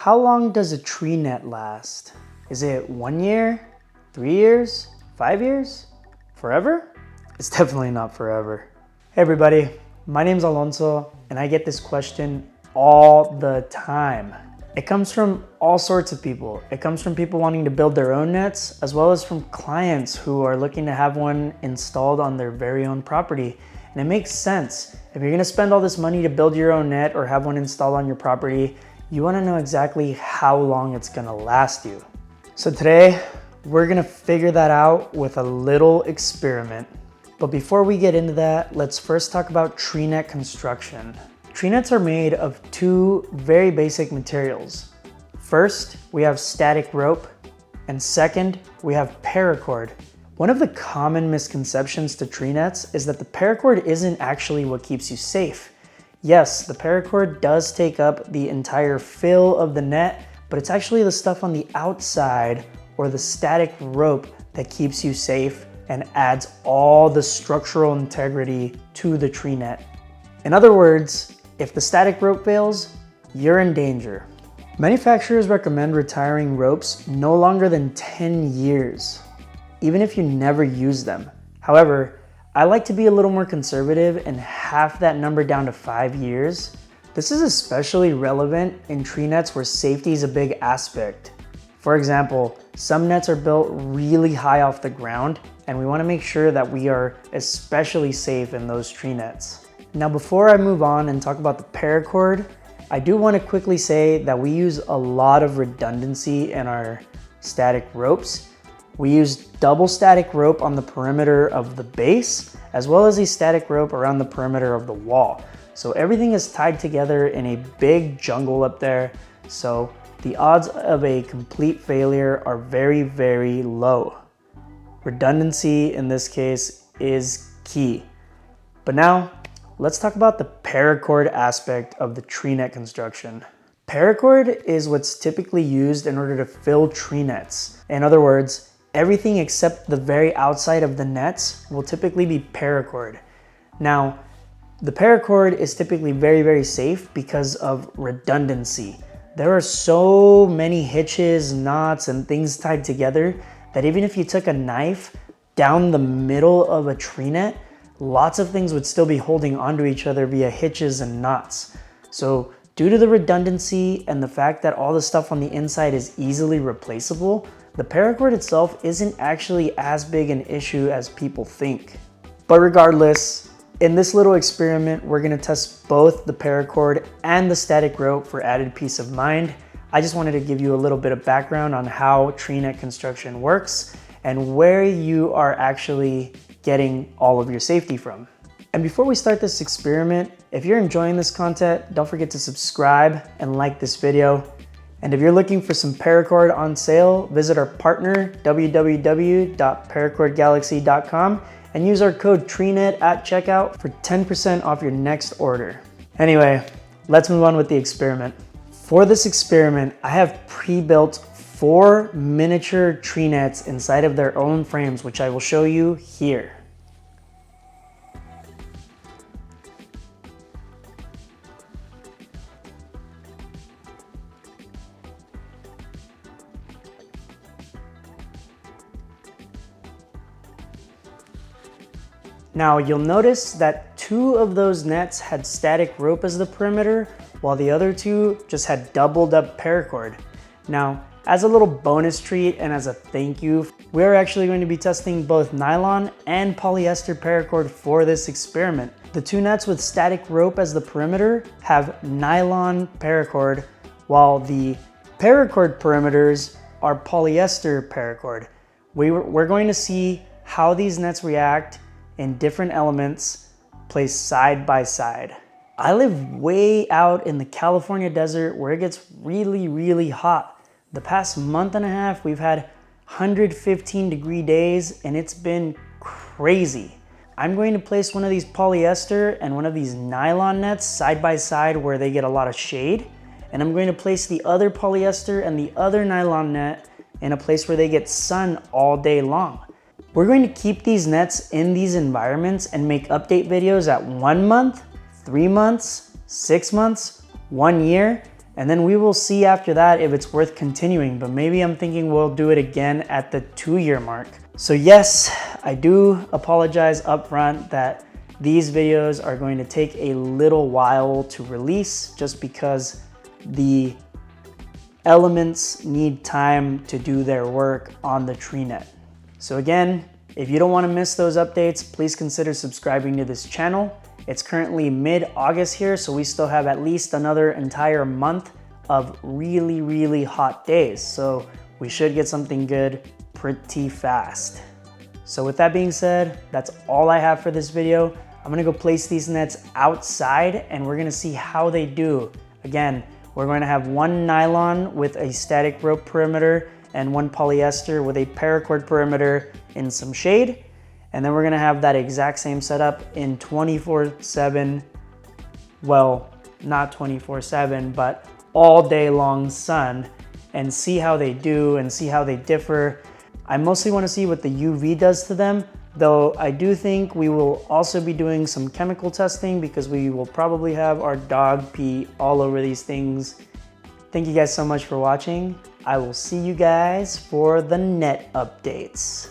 How long does a tree net last? Is it 1 year, 3 years, 5 years, forever? It's definitely not forever. Hey everybody, my name's Alonso and I get this question all the time. It comes from all sorts of people. It comes from people wanting to build their own nets, as well as from clients who are looking to have one installed on their very own property. And it makes sense. If you're gonna spend all this money to build your own net or have one installed on your property, you wanna know exactly how long it's gonna last you. So today, we're gonna figure that out with a little experiment. But before we get into that, let's first talk about tree net construction. Tree nets are made of two very basic materials. First, we have static rope, and second, we have paracord. One of the common misconceptions to tree nets is that the paracord isn't actually what keeps you safe. Yes, the paracord does take up the entire fill of the net, but it's actually the stuff on the outside or the static rope that keeps you safe and adds all the structural integrity to the tree net. In other words, if the static rope fails, you're in danger. Manufacturers recommend retiring ropes no longer than 10 years, even if you never use them. However, I like to be a little more conservative and half that number down to 5 years. This is especially relevant in tree nets where safety is a big aspect. For example, some nets are built really high off the ground, and we want to make sure that we are especially safe in those tree nets. Now, before I move on and talk about the paracord, I do want to quickly say that we use a lot of redundancy in our static ropes. We use double static rope on the perimeter of the base, as well as a static rope around the perimeter of the wall. So everything is tied together in a big jungle up there. So the odds of a complete failure are very, very low. Redundancy in this case is key. But now let's talk about the paracord aspect of the tree net construction. Paracord is what's typically used in order to fill tree nets. In other words, everything except the very outside of the nets will typically be paracord. Now, the paracord is typically very, very safe because of redundancy. There are so many hitches, knots, and things tied together that even if you took a knife down the middle of a tree net, lots of things would still be holding onto each other via hitches and knots. So due to the redundancy and the fact that all the stuff on the inside is easily replaceable, the paracord itself isn't actually as big an issue as people think. But regardless, in this little experiment, we're gonna test both the paracord and the static rope for added peace of mind. I just wanted to give you a little bit of background on how tree net construction works and where you are actually getting all of your safety from. And before we start this experiment, if you're enjoying this content, don't forget to subscribe and like this video. And if you're looking for some paracord on sale, visit our partner, www.paracordgalaxy.com, and use our code Treenet at checkout for 10% off your next order. Anyway, let's move on with the experiment. For this experiment, I have pre-built 4 miniature tree nets inside of their own frames, which I will show you here. Now you'll notice that 2 of those nets had static rope as the perimeter, while the other 2 just had doubled up paracord. Now, as a little bonus treat and as a thank you, we're actually going to be testing both nylon and polyester paracord for this experiment. The 2 nets with static rope as the perimeter have nylon paracord, while the paracord perimeters are polyester paracord. We're going to see how these nets react in different elements placed side by side. I live way out in the California desert where it gets really, really hot. The past month and a half, we've had 115-degree days and it's been crazy. I'm going to place one of these polyester and one of these nylon nets side by side where they get a lot of shade. And I'm going to place the other polyester and the other nylon net in a place where they get sun all day long. We're going to keep these nets in these environments and make update videos at 1 month, 3 months, 6 months, 1 year, And then we will see after that if it's worth continuing, but maybe I'm thinking we'll do it again at the 2-year mark. So yes, I do apologize upfront that these videos are going to take a little while to release just because the elements need time to do their work on the Treenet. So again, if you don't want to miss those updates, please consider subscribing to this channel. It's currently mid-August here, so we still have at least another entire month of really, really hot days. So we should get something good pretty fast. So with that being said, that's all I have for this video. I'm gonna go place these nets outside and we're gonna see how they do. Again, we're going to have one nylon with a static rope perimeter and one polyester with a paracord perimeter in some shade. And then we're gonna have that exact same setup in 24/7, well, not 24/7, but all day long sun, and see how they do and see how they differ. I mostly wanna see what the UV does to them, though I do think we will also be doing some chemical testing because we will probably have our dog pee all over these things. Thank you guys so much for watching. I will see you guys for the net updates.